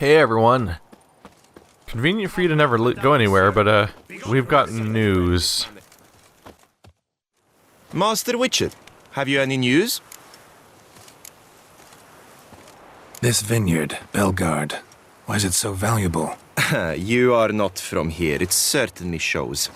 Hey everyone. Convenient for you to never go anywhere, but we've got news. Master Witcher, have you any news? This vineyard, Ballard, why is it so valuable? You are not from here, it certainly shows.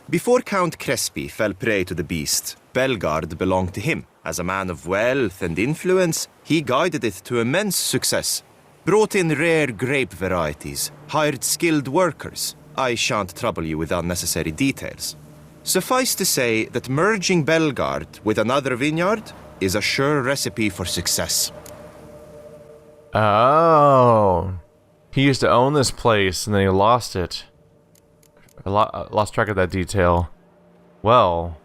Before Count Crespi fell prey to the beast, Ballard belonged to him. As a man of wealth and influence, he guided it to immense success. Brought in rare grape varieties, hired skilled workers. I shan't trouble you with unnecessary details. Suffice to say that merging Ballard with another vineyard is a sure recipe for success. Oh. He used to own this place and then he lost it. I lost track of that detail. Well,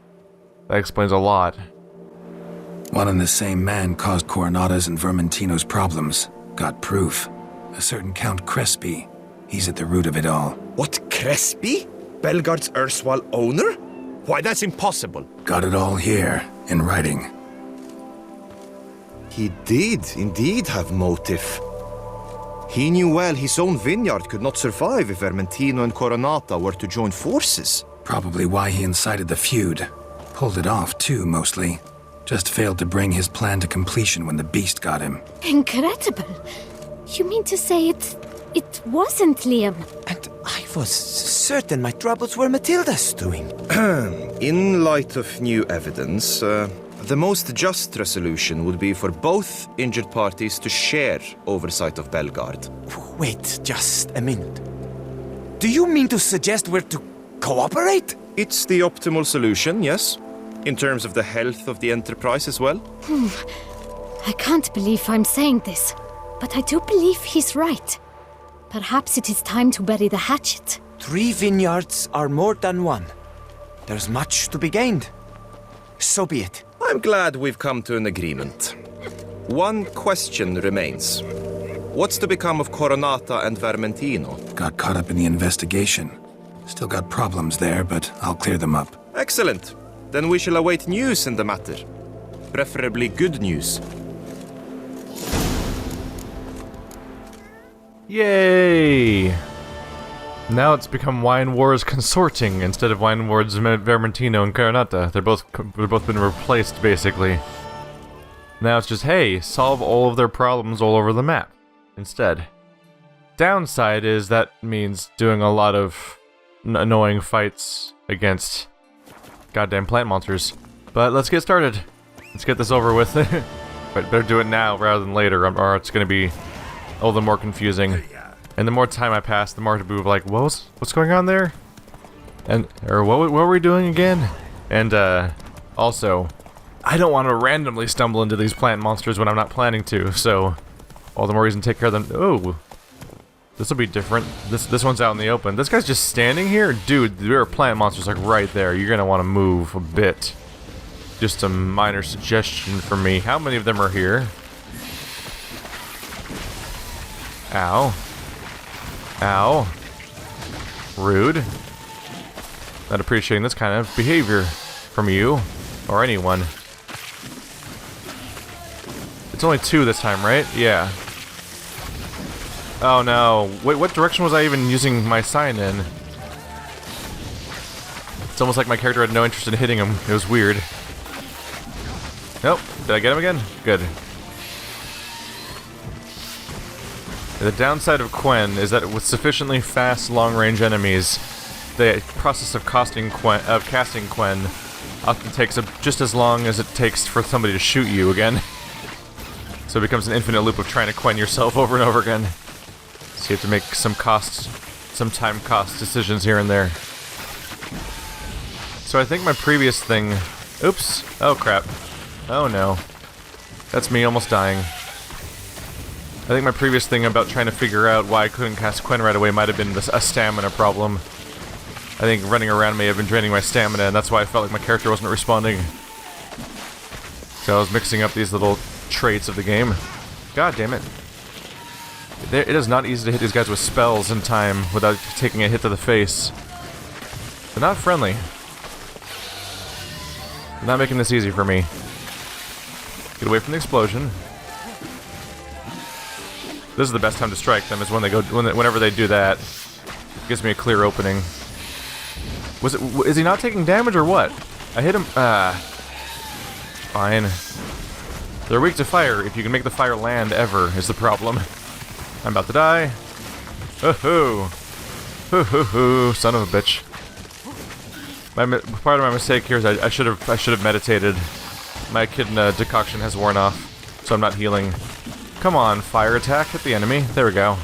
that explains a lot. One and the same man caused Coronata's and Vermentino's problems. Got proof. A certain Count Crespi. He's at the root of it all. What, Crespi? Ballard's erstwhile owner? Why, that's impossible. Got it all here, in writing. He did indeed have motive. He knew well his own vineyard could not survive if Vermentino and Coronata were to join forces. Probably why he incited the feud. Pulled it off, too, mostly. Just failed to bring his plan to completion when the beast got him. Incredible! You mean to say it wasn't Liam? And I was certain my troubles were Matilda's doing. In light of new evidence, the most just resolution would be for both injured parties to share oversight of Ballard. Wait just a minute. Do you mean to suggest we're to cooperate? It's the optimal solution, yes. In terms of the health of the enterprise as well. I can't believe I'm saying this, but I do believe he's right. Perhaps it is time to bury the hatchet. 3 vineyards are more than one. There's much to be gained. So be it. I'm glad we've come to an agreement. One question remains. What's to become of Coronata and Vermentino? Got caught up in the investigation. Still got problems there, but I'll clear them up. Excellent. Then we shall await news in the matter. Preferably good news. Yay! Now it's become Wine Wars Consorting instead of Wine Wars Vermentino and Coronata. They've both been replaced, basically. Now it's just, hey, solve all of their problems all over the map instead. Downside is that means doing a lot of annoying fights against goddamn plant monsters. But let's get started. Let's get this over with. But better do it now rather than later, or it's going to be all the more confusing. And the more time I pass, the more to be like, what's going on there? And or what were we doing again? And also, I don't want to randomly stumble into these plant monsters when I'm not planning to. So, all the more reason to take care of them. Oh, this will be different. This one's out in the open. This guy's just standing here, dude. There are plant monsters like right there. You're gonna want to move a bit. Just a minor suggestion for me. How many of them are here? Ow. Ow. Rude. Not appreciating this kind of behavior from you. Or anyone. It's only 2 this time, right? Yeah. Oh no. Wait, what direction was I even using my sign in? It's almost like my character had no interest in hitting him. It was weird. Nope. Did I get him again? Good. The downside of Quen is that with sufficiently fast, long-range enemies, the process of casting Quen often takes just as long as it takes for somebody to shoot you again. So it becomes an infinite loop of trying to Quen yourself over and over again. So you have to make some time cost decisions here and there. So I think my previous thing... Oops. Oh crap. Oh no. That's me almost dying. I think my previous thing about trying to figure out why I couldn't cast Quen right away might have been a stamina problem. I think running around may have been draining my stamina, and that's why I felt like my character wasn't responding. So I was mixing up these little traits of the game. God damn it. It is not easy to hit these guys with spells in time without taking a hit to the face. They're not friendly. They're not making this easy for me. Get away from the explosion. This is the best time to strike them, is when they go, whenever they do that. It gives me a clear opening. Is he not taking damage or what? I hit him, fine. They're weak to fire. If you can make the fire land ever, is the problem. I'm about to die. Hoo-hoo. Hoo-hoo-hoo, son of a bitch. Part of my mistake here is I should have meditated. My echidna decoction has worn off, so I'm not healing. Come on, fire attack, hit the enemy. There we go.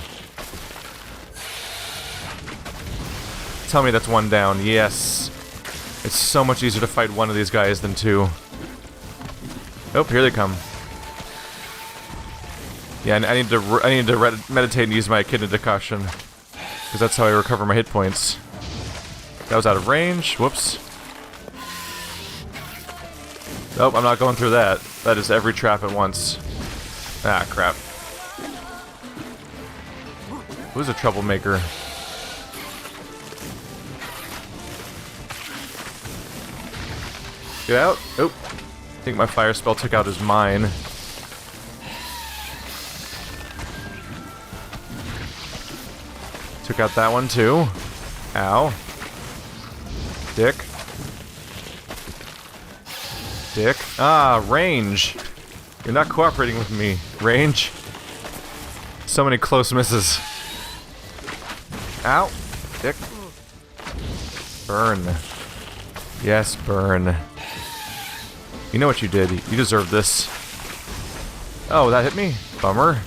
Tell me that's one down. Yes. It's so much easier to fight one of these guys than two. Oh, here they come. Yeah, I need to meditate and use my echidna decoction, because that's how I recover my hit points. That was out of range. Whoops. Nope, I'm not going through that. That is every trap at once. Ah, crap. Who's a troublemaker? Get out. Oh. I think my fire spell took out his mine. Took out that one too. Ow. Dick. Dick. Ah, range. You're not cooperating with me, range. So many close misses. Ow. Dick. Burn. Yes, burn. You know what you did. You deserve this. Oh, that hit me? Bummer.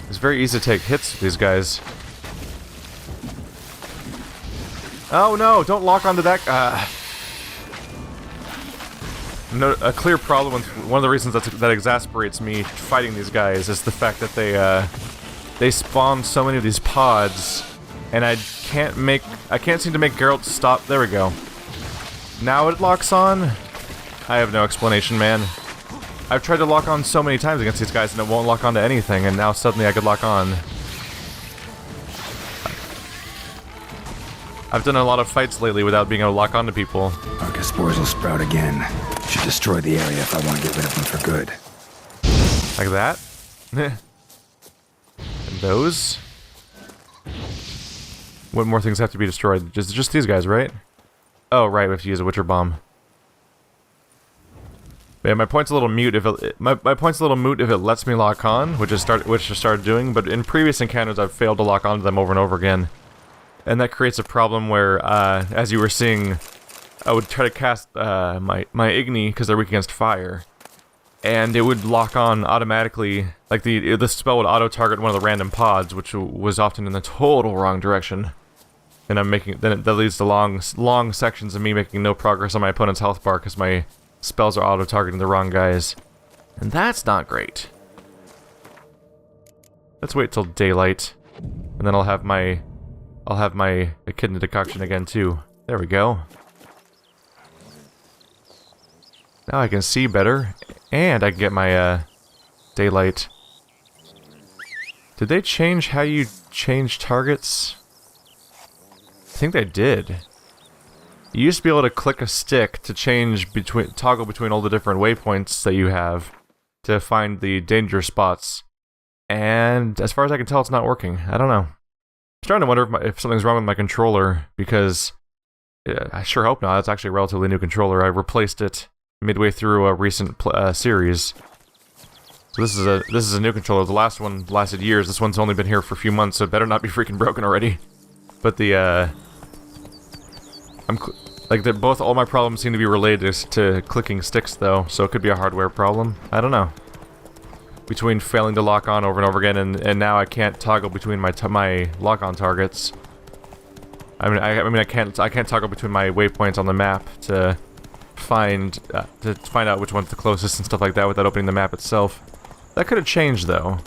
It's very easy to take hits with these guys. Oh no, don't lock onto that. No, a clear problem with one of the reasons that exasperates me fighting these guys is the fact that they spawn so many of these pods, and I can't seem to make Geralt stop. There we go. Now it locks on. I have no explanation, man. I've tried to lock on so many times against these guys and it won't lock onto anything, and now suddenly I could lock on. I've done a lot of fights lately without being able to lock onto people. Arcaspores will sprout again. Should destroy the area if I want to get rid of them for good. Like that? And those? What more things have to be destroyed? Just these guys, right? Oh, right, we have to use a Witcher Bomb. Yeah, my point's a little mute if it, my point's a little moot if it lets me lock on, which I started doing, but in previous encounters I've failed to lock onto them over and over again. And that creates a problem where, as you were seeing, I would try to cast my Igni, because they're weak against fire, and it would lock on automatically, like the spell would auto-target one of the random pods, which was often in the total wrong direction. And that leads to long sections of me making no progress on my opponent's health bar, because my spells are auto-targeting the wrong guys. And that's not great. Let's wait till daylight, and then I'll have my echidna decoction again too. There we go. Now I can see better, and I can get my daylight. Did they change how you change targets? I think they did. You used to be able to click a stick to toggle between all the different waypoints that you have to find the danger spots. And as far as I can tell, it's not working. I don't know. I'm starting to wonder if something's wrong with my controller, because I sure hope not. It's actually a relatively new controller. I replaced it midway through a recent series. So this is a new controller. The last one lasted years. This one's only been here for a few months, so it better not be freaking broken already. But all my problems seem to be related to clicking sticks, though, so it could be a hardware problem. I don't know. Between failing to lock on over and over again, and now I can't toggle between my lock-on targets. I can't toggle between my waypoints on the map to find out which one's the closest and stuff like that without opening the map itself. That could have changed, though.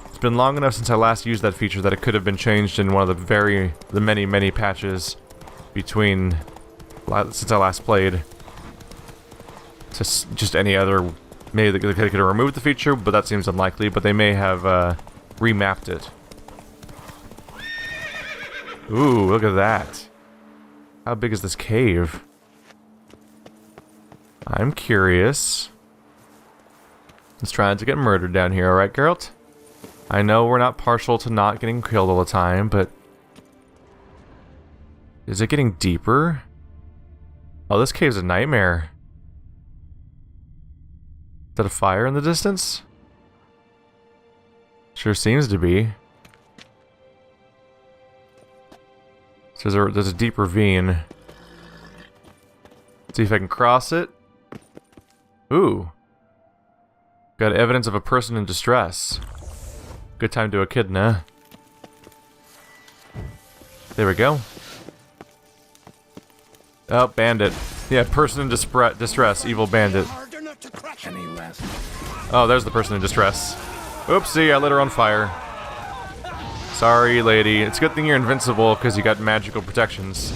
It's been long enough since I last used that feature that it could have been changed in one of the many patches since I last played. Just any other. Maybe they could have removed the feature, but that seems unlikely. But they may have remapped it. Ooh, look at that. How big is this cave? I'm curious. Let's try not to get murdered down here, alright, Geralt? I know we're not partial to not getting killed all the time, but... Is it getting deeper? Oh, this cave's a nightmare. Is that a fire in the distance? Sure seems to be. So there's a deep ravine. See if I can cross it. Ooh. Got evidence of a person in distress. Good time to echidna. There we go. Oh, bandit. Yeah, person in distress, evil bandit. Oh, there's the person in distress. Oopsie, I lit her on fire. Sorry, lady. It's a good thing you're invincible because you got magical protections.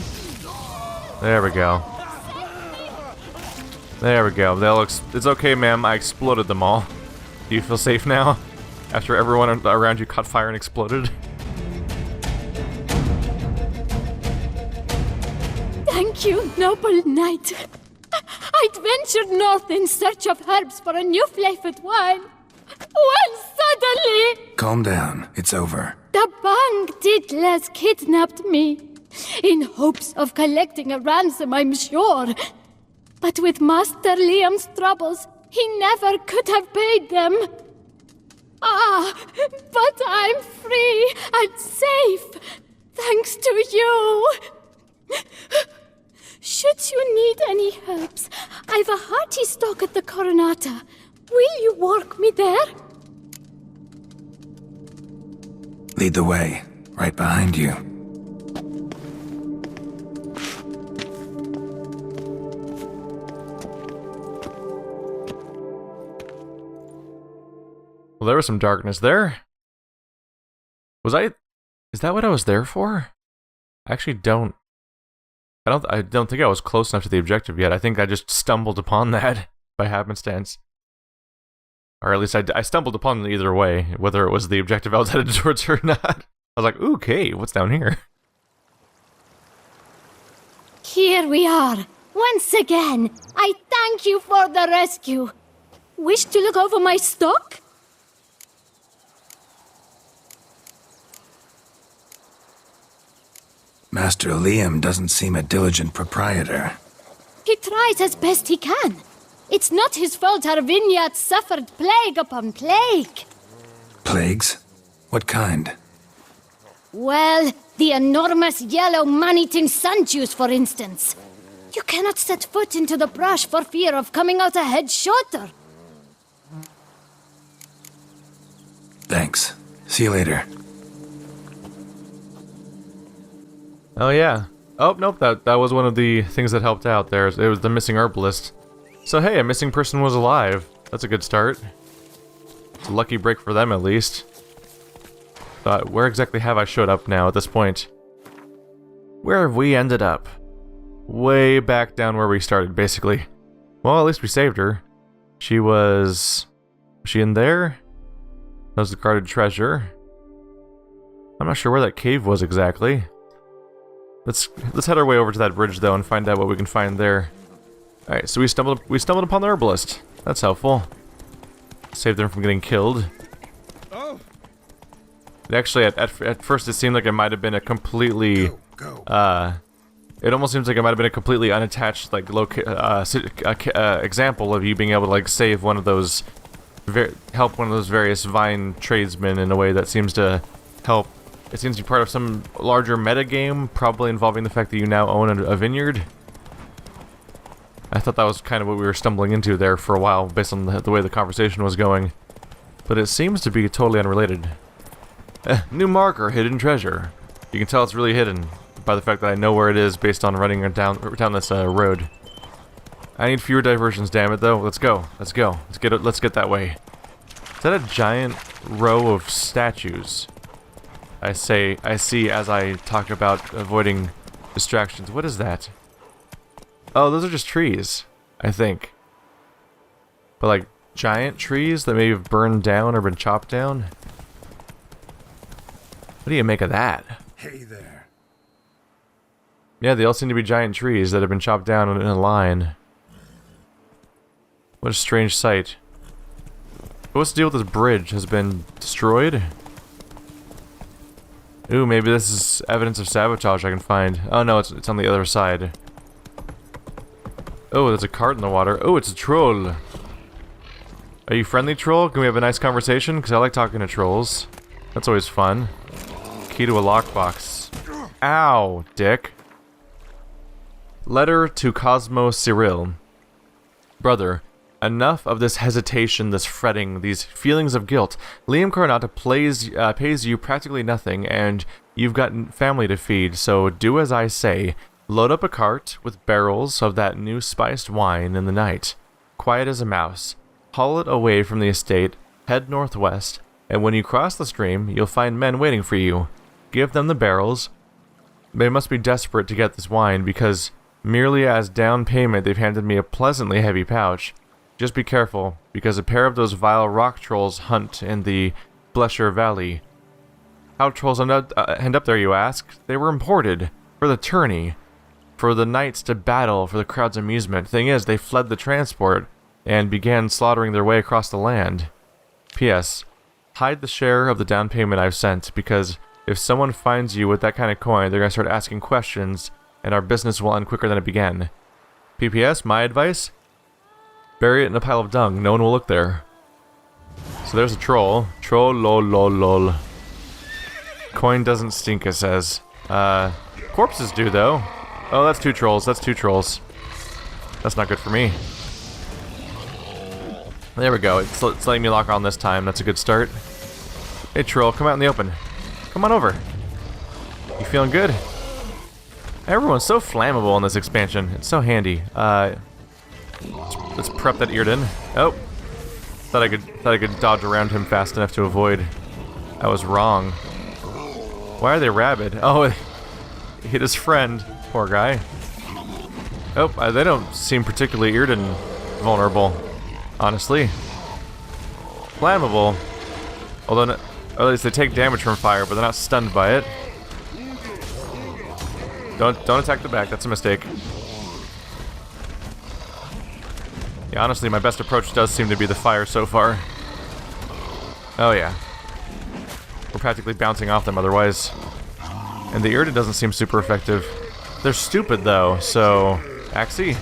There we go. There we go. It's okay, ma'am. I exploded them all. Do you feel safe now? After everyone around you caught fire and exploded? Thank you, noble knight. I'd ventured north in search of herbs for a new flavored wine. When suddenly... Calm down. It's over. the Bang kidnapped me. In hopes of collecting a ransom, I'm sure. But with Master Liam's troubles, he never could have paid them. Ah, but I'm free and safe, thanks to you. Should you need any herbs, I've a hearty stock at the Coronata. Will you walk me there? Lead the way. Right behind you. Well, there was some darkness there. Is that what I was there for? I actually don't... I don't think I was close enough to the objective yet. I think I just stumbled upon that by happenstance. Or at least I stumbled upon it either way, whether it was the objective I was headed towards or not. I was like, ooh, okay, what's down here? Here we are. Once again, I thank you for the rescue. Wish to look over my stock? Master Liam doesn't seem a diligent proprietor. He tries as best he can. It's not his fault our vineyard suffered plague upon plague. Plagues? What kind? Well, the enormous yellow man-eating sun juice, for instance. You cannot set foot into the brush for fear of coming out ahead shorter. Thanks. See you later. Oh yeah. Oh, nope, that was one of the things that helped out there. It was the missing herbalist. So hey, a missing person was alive. That's a good start. It's a lucky break for them, at least. But where exactly have I showed up now at this point? Where have we ended up? Way back down where we started, basically. Well, at least we saved her. Was she in there? That was the guarded treasure. I'm not sure where that cave was exactly. Let's head our way over to that bridge though and find out what we can find there. Alright, so we stumbled upon the herbalist. That's helpful. Saved them from getting killed. Actually, at first it seemed like it might have been a completely... it almost seems like it might have been a completely unattached, like, example of you being able to, like, save one of those... help one of those various vine tradesmen in a way that seems to help. It seems to be part of some larger metagame, probably involving the fact that you now own a vineyard. I thought that was kind of what we were stumbling into there for a while, based on the way the conversation was going. But it seems to be totally unrelated. New marker, hidden treasure. You can tell it's really hidden by the fact that I know where it is based on running down this road. I need fewer diversions, damn it, though. Let's go. Let's go. Let's get that way. Is that a giant row of statues? I see as I talk about avoiding distractions. What is that? Oh, those are just trees, I think. But like giant trees that may have burned down or been chopped down? What do you make of that? Hey there. Yeah, they all seem to be giant trees that have been chopped down in a line. What a strange sight. But what's the deal with this bridge? Has it been destroyed? Ooh, maybe this is evidence of sabotage I can find. Oh no, it's on the other side. Oh, there's a cart in the water. Oh, it's a troll. Are you friendly, troll? Can we have a nice conversation? Because I like talking to trolls. That's always fun. Key to a lockbox. Ow, dick. Letter to Cosmo Cyril. Brother, enough of this hesitation, this fretting, these feelings of guilt. Liam Coronata pays you practically nothing, and you've got family to feed, so do as I say. Load up a cart with barrels of that new spiced wine in the night. Quiet as a mouse. Haul it away from the estate, head northwest, and when you cross the stream, you'll find men waiting for you. Give them the barrels. They must be desperate to get this wine, because merely as down payment they've handed me a pleasantly heavy pouch. Just be careful, because a pair of those vile rock trolls hunt in the Blesher Valley. How trolls end up there, you ask? They were imported. For the tourney. For the knights to battle for the crowd's amusement. Thing is, they fled the transport, and began slaughtering their way across the land. P.S. Hide the share of the down payment I've sent, because if someone finds you with that kind of coin, they're going to start asking questions, and our business will end quicker than it began. P.P.S. My advice? Bury it in a pile of dung. No one will look there. So there's a troll. Troll lol lol lol. Coin doesn't stink, it says. Corpses do, though. Oh, that's two trolls. That's two trolls. That's not good for me. There we go. It's letting me lock on this time. That's a good start. Hey, troll, come out in the open. Come on over. You feeling good? Everyone's so flammable in this expansion. It's so handy. Let's prep that Earden. Oh, thought I could dodge around him fast enough to avoid. I was wrong. Why are they rabid? Oh, he hit his friend. Poor guy. Oh, they don't seem particularly Earden vulnerable, honestly. Flammable. Although, or at least they take damage from fire, but they're not stunned by it. Don't attack the back. That's a mistake. Yeah, honestly, my best approach does seem to be the fire so far. Oh yeah. We're practically bouncing off them otherwise. And the Irida doesn't seem super effective. They're stupid though, so... Axie?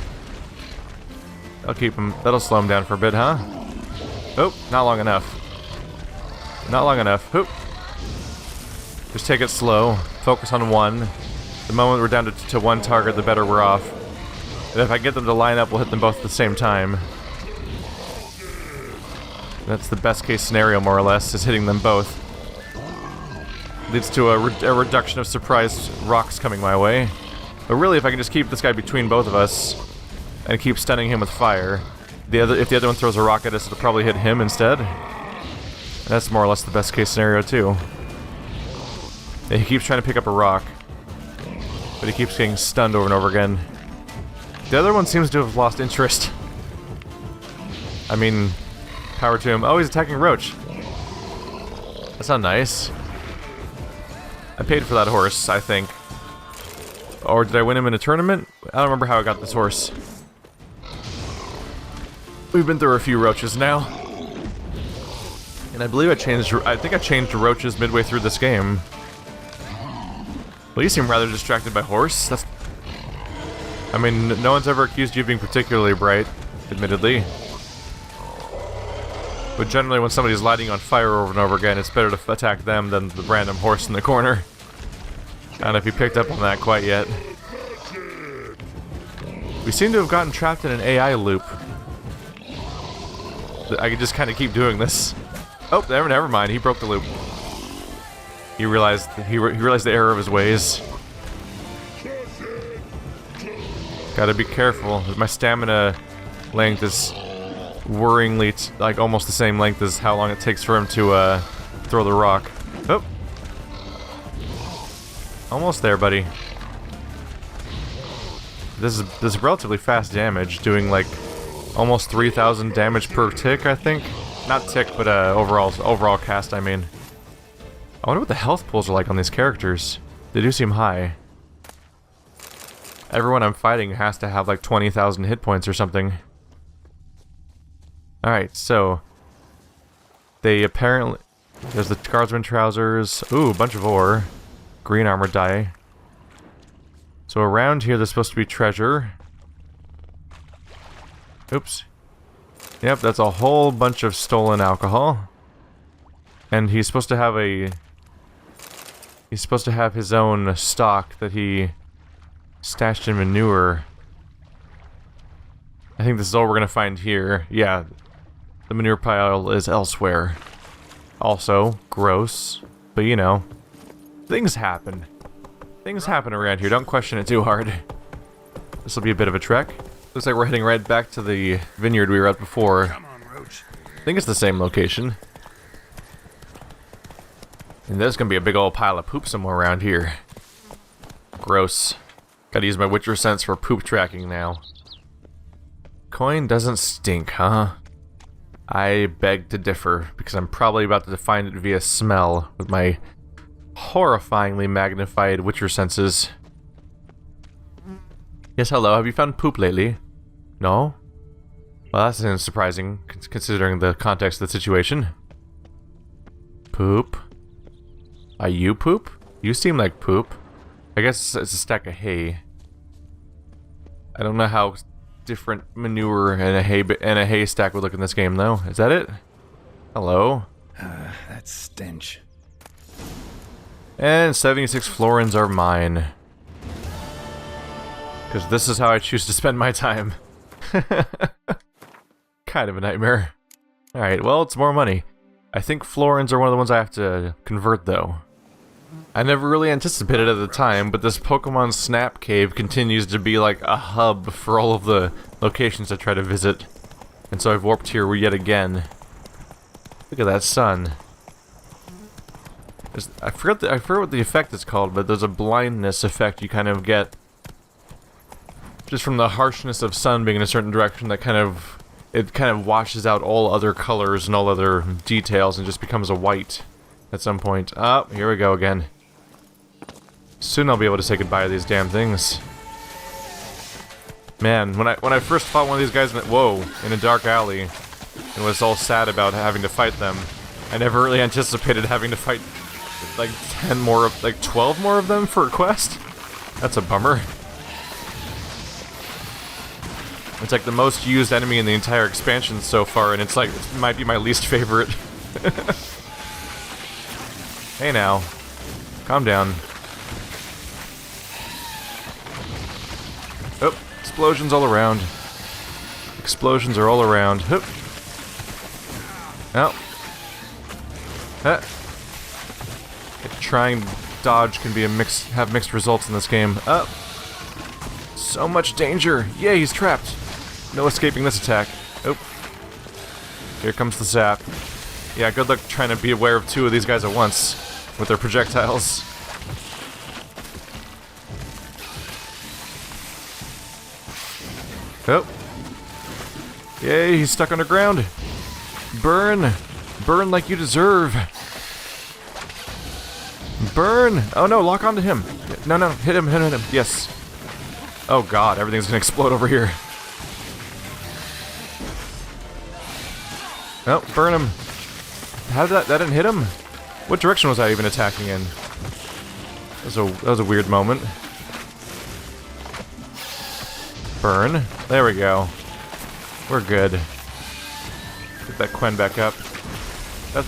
That'll keep them... That'll slow them down for a bit, huh? Oh, not long enough. Not long enough. Oop. Just take it slow. Focus on one. The moment we're down to one target, the better we're off. And if I get them to line up, we'll hit them both at the same time. That's the best case scenario, more or less, is hitting them both. Leads to a reduction of surprise rocks coming my way. But really, if I can just keep this guy between both of us, and keep stunning him with fire, if the other one throws a rock at us, it'll probably hit him instead. And that's more or less the best case scenario, too. Yeah, he keeps trying to pick up a rock, but he keeps getting stunned over and over again. The other one seems to have lost interest. I mean, power to him. Oh, he's attacking Roach. That's not nice. I paid for that horse, I think. Or did I win him in a tournament? I don't remember how I got this horse. We've been through a few Roaches now. And I believe I think I changed to Roaches midway through this game. Well, you seem rather distracted by horse. That's... I mean, no one's ever accused you of being particularly bright, admittedly. But generally when somebody's lighting on fire over and over again, it's better to attack them than the random horse in the corner. I don't know if you picked up on that quite yet. We seem to have gotten trapped in an AI loop. I could just kind of keep doing this. Oh, never mind. He broke the loop. He realized the error of his ways. Gotta be careful. My stamina length is worryingly like almost the same length as how long it takes for him to throw the rock. Oh. Almost there, buddy. This is relatively fast damage, doing like almost 3,000 damage per tick, I think. Not tick, but overall cast, I mean. I wonder what the health pools are like on these characters. They do seem high. Everyone I'm fighting has to have like 20,000 hit points or something. Alright, so... They apparently... There's the guardsman trousers. Ooh, a bunch of ore. Green armor die. So around here there's supposed to be treasure. Oops. Yep, that's a whole bunch of stolen alcohol. And he's supposed to have a... He's supposed to have his own stock that he stashed in manure. I think this is all we're gonna find here. Yeah, the manure pile is elsewhere. Also, gross. But you know, things happen. Things happen around here, don't question it too hard. This will be a bit of a trek. Looks like we're heading right back to the vineyard we were at before. Come on, Roach. I think it's the same location. And there's gonna be a big old pile of poop somewhere around here. Gross. Gotta use my Witcher sense for poop tracking now. Coin doesn't stink, huh? I beg to differ, because I'm probably about to define it via smell with my horrifyingly magnified Witcher senses. Yes, hello, have you found poop lately? No? Well, that's surprising, considering the context of the situation. Poop? Are you poop? You seem like poop. I guess it's a stack of hay. I don't know how different manure and a hay stack would look in this game, though. Is that it? Hello? That stench. And 76 florins are mine. Because this is how I choose to spend my time. Kind of a nightmare. Alright, well, it's more money. I think florins are one of the ones I have to convert, though. I never really anticipated it at the time, but this Pokemon Snap Cave continues to be like a hub for all of the locations I try to visit. And so I've warped here yet again. Look at that sun. I forget what the effect is called, but there's a blindness effect you kind of get. Just from the harshness of sun being in a certain direction that kind of washes out all other colors and all other details and just becomes a white at some point. Oh, here we go again. Soon I'll be able to say goodbye to these damn things. Man, when I first fought one of these guys in a dark alley and was all sad about having to fight them, I never really anticipated having to fight like 12 more of them for a quest. That's a bummer. It's like the most used enemy in the entire expansion so far, and it's like, it might be my least favorite. Hey now. Calm down. Oh, explosions all around. Explosions are all around. Hoop. Oh. Huh. Trying to dodge can be have mixed results in this game. Oh. So much danger. Yeah, he's trapped. No escaping this attack. Oh. Here comes the sap. Yeah, good luck trying to be aware of two of these guys at once with their projectiles. Oh. Yay, he's stuck underground. Burn. Burn like you deserve. Burn. Oh no, lock onto him. No, hit him. Yes. Oh god, everything's gonna explode over here. Oh, burn him. How did that didn't hit him? What direction was I even attacking in? That was a weird moment. Burn. There we go. We're good. Get that Quen back up.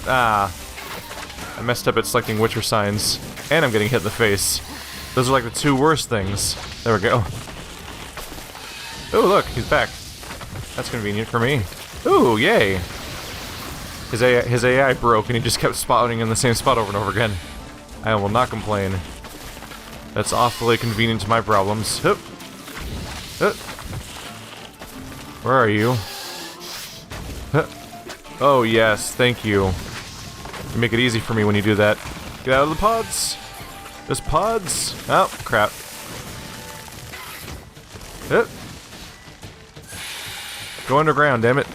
I messed up at selecting Witcher signs. And I'm getting hit in the face. Those are like the two worst things. There we go. Oh, look, he's back. That's convenient for me. Ooh, yay! His AI broke and he just kept spawning in the same spot over and over again. I will not complain. That's awfully convenient to my problems. Hup. Hup. Where are you? Hup. Oh yes, thank you. You make it easy for me when you do that. Get out of the pods! There's pods! Oh, crap. Hup. Go underground, damn it.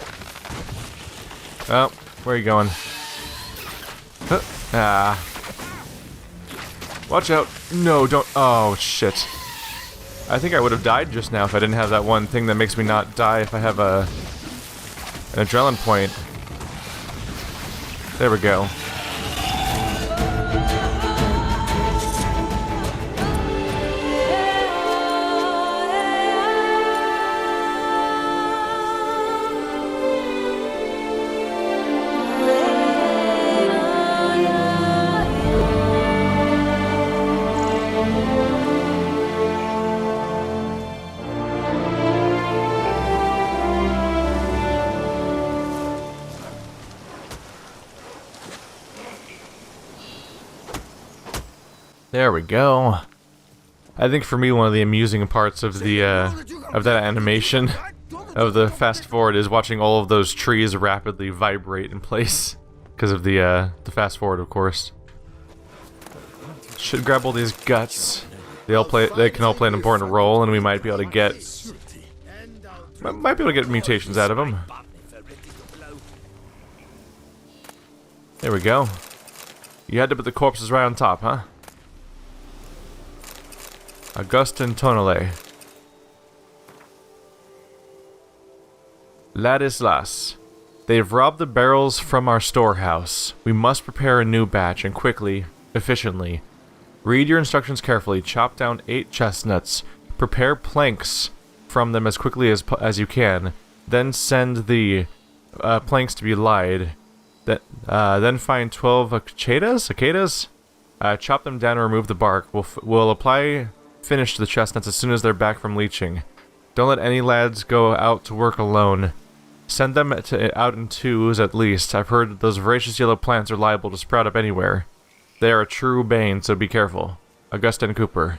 Oh. Where are you going? Huh. Ah. Watch out. No, don't. Oh, shit. I think I would have died just now if I didn't have that one thing that makes me not die if I have an adrenaline point. There we go. There we go. I think for me, one of the amusing parts of the of that animation of the fast forward is watching all of those trees rapidly vibrate in place because of the fast forward, of course. Should grab all these guts. They can all play an important role, and we might be able to get mutations out of them. There we go. You had to put the corpses right on top, huh? Augustin Tonale. Ladislas. They've robbed the barrels from our storehouse. We must prepare a new batch, and quickly, efficiently. Read your instructions carefully. Chop down 8 chestnuts. Prepare planks from them as quickly as you can. Then send the planks to be lied. Then find 12 cicadas? Chop them down and remove the bark. We'll apply finish to the chestnuts as soon as they're back from leaching. Don't let any lads go out to work alone. Send them out in 2s at least. I've heard that those voracious yellow plants are liable to sprout up anywhere. They are a true bane, so be careful. Augustine Cooper.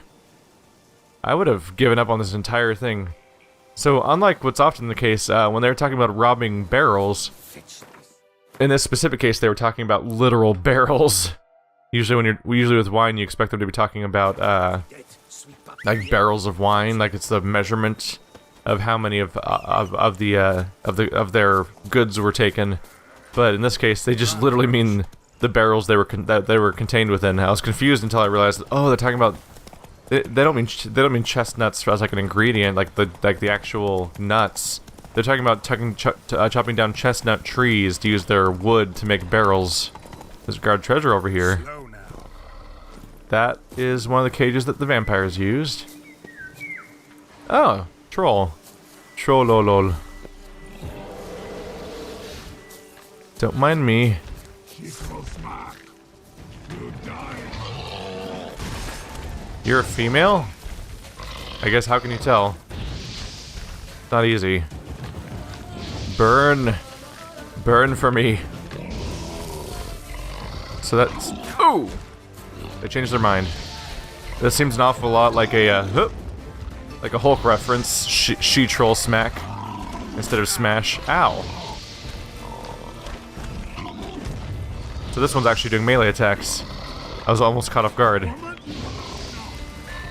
I would have given up on this entire thing. So, unlike what's often the case, when they were talking about robbing barrels, in this specific case, they were talking about literal barrels. Usually with wine, you expect them to be talking about, like barrels of wine, like it's the measurement of how many of their goods were taken. But in this case, they just literally mean the barrels they were contained within. I was confused until I realized, oh, they're talking about they don't mean chestnuts as like an ingredient, like the actual nuts. They're talking about chopping down chestnut trees to use their wood to make barrels. There's guard treasure over here. That is one of the cages that the vampires used. Oh, troll. Trollolol. Don't mind me. You're a female? I guess, how can you tell? Not easy. Burn. Burn for me. So that's... Ooh! They changed their mind. This seems an awful lot like a, Hulk reference. She-troll smack. Instead of smash. Ow. So this one's actually doing melee attacks. I was almost caught off guard.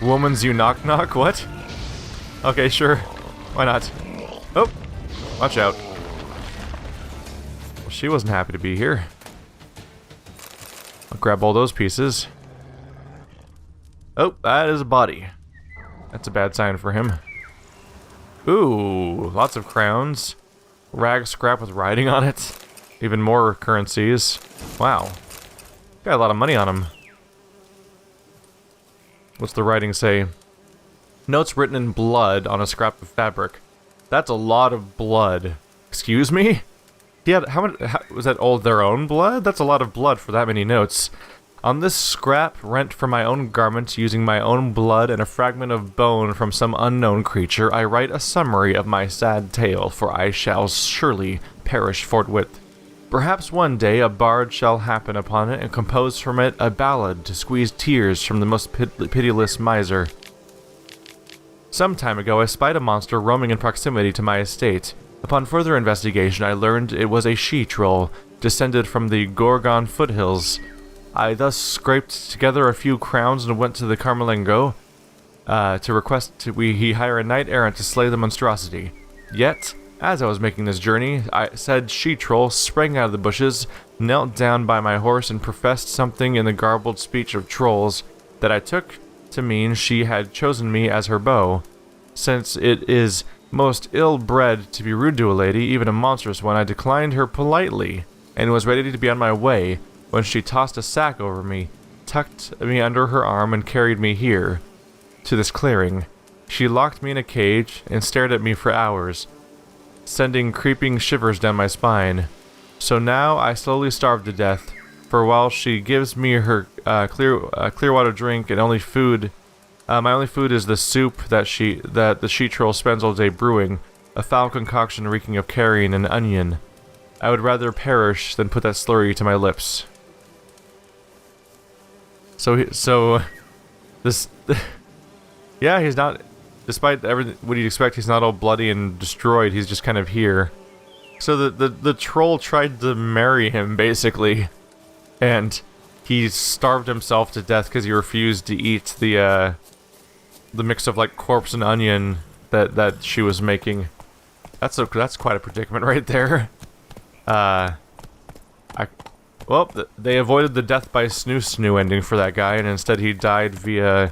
Woman's you knock knock? What? Okay, sure. Why not? Oh! Watch out. Well, she wasn't happy to be here. I'll grab all those pieces. Oh, that is a body. That's a bad sign for him. Ooh, lots of crowns. Rag scrap with writing on it. Even more currencies. Wow. Got a lot of money on him. What's the writing say? Notes written in blood on a scrap of fabric. That's a lot of blood. Excuse me? He had, how was that all their own blood? That's a lot of blood for that many notes. On this scrap, rent from my own garment, using my own blood and a fragment of bone from some unknown creature, I write a summary of my sad tale, for I shall surely perish forthwith. Perhaps one day a bard shall happen upon it and compose from it a ballad to squeeze tears from the most pitiless miser. Some time ago I spied a monster roaming in proximity to my estate. Upon further investigation I learned it was a she-troll, descended from the Gorgon foothills. I thus scraped together a few crowns and went to the Carmelengo to request he hire a knight-errant to slay the monstrosity. Yet, as I was making this journey, said she-troll sprang out of the bushes, knelt down by my horse, and professed something in the garbled speech of trolls that I took to mean she had chosen me as her beau. Since it is most ill-bred to be rude to a lady, even a monstrous one, I declined her politely, and was ready to be on my way, when she tossed a sack over me, tucked me under her arm, and carried me here, to this clearing. She locked me in a cage, and stared at me for hours, sending creeping shivers down my spine. So now I slowly starve to death, for while she gives me her clear water drink and only food, my only food is the soup that the she-troll spends all day brewing, a foul concoction reeking of carrion and onion. I would rather perish than put that slurry to my lips. So This... yeah, he's not... Despite everything, what you'd expect, he's not all bloody and destroyed. He's just kind of here. So the troll tried to marry him, basically. And he starved himself to death because he refused to eat the mix of, like, corpse and onion that she was making. That's quite a predicament right there. Well, they avoided the death by snoo ending for that guy, and instead he died via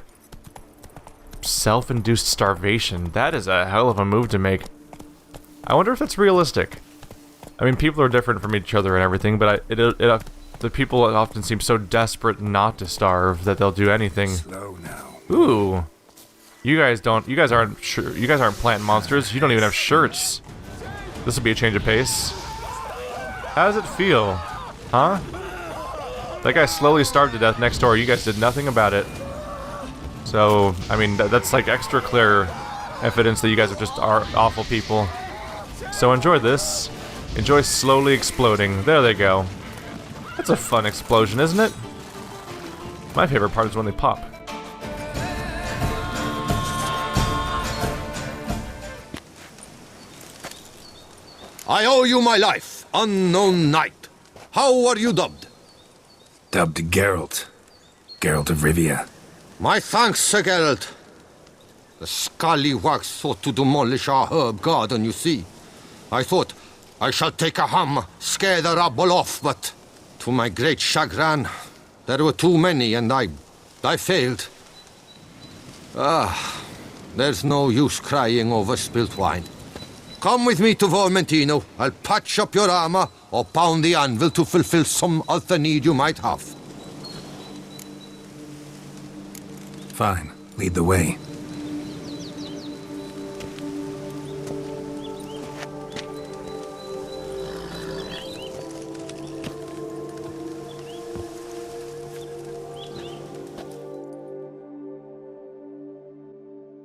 self-induced starvation. That is a hell of a move to make. I wonder if that's realistic. I mean, people are different from each other and everything, but the people often seem so desperate not to starve that they'll do anything. Slow now. Ooh. You guys aren't plant monsters. You don't even have shirts. This would be a change of pace. How does it feel? Huh? That guy slowly starved to death next door. You guys did nothing about it. So, I mean, that's like extra clear evidence that you guys are awful people. So enjoy this. Enjoy slowly exploding. There they go. That's a fun explosion, isn't it? My favorite part is when they pop. I owe you my life, unknown knight. How are you dubbed? Dubbed Geralt. Geralt of Rivia. My thanks, Sir Geralt. The scallywags sought to demolish our herb garden, you see. I thought, I shall take a hammer, scare the rabble off, but to my great chagrin, there were too many and I failed. There's no use crying over spilt wine. Come with me to Vermentino. I'll patch up your armor or pound the anvil to fulfill some other need you might have. Fine. Lead the way.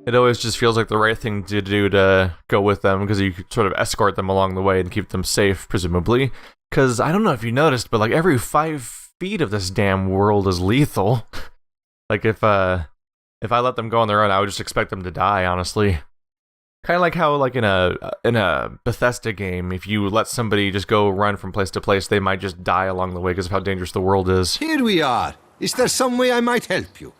It always just feels like the right thing to do to go with them, because you could sort of escort them along the way and keep them safe, presumably. Because I don't know if you noticed, but like every 5 feet of this damn world is lethal. Like if I let them go on their own, I would just expect them to die, honestly. Kind of like how, like in a Bethesda game, if you let somebody just go run from place to place, they might just die along the way because of how dangerous the world is. Here we are. Is there some way I might help you?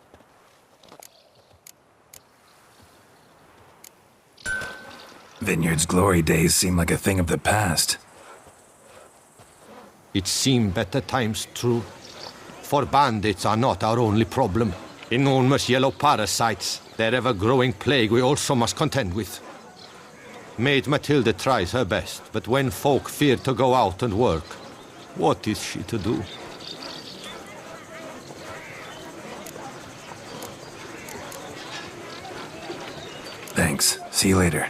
Vineyard's glory days seem like a thing of the past. It seemed better times, true. For bandits are not our only problem. Enormous yellow parasites, their ever-growing plague we also must contend with. Maid Matilda tries her best, but when folk fear to go out and work, what is she to do? Thanks. See you later.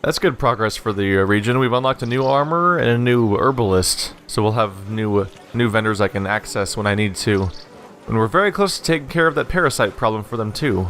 That's good progress for the region. We've unlocked a new armor and a new herbalist, so we'll have new vendors I can access when I need to. And we're very close to taking care of that parasite problem for them too.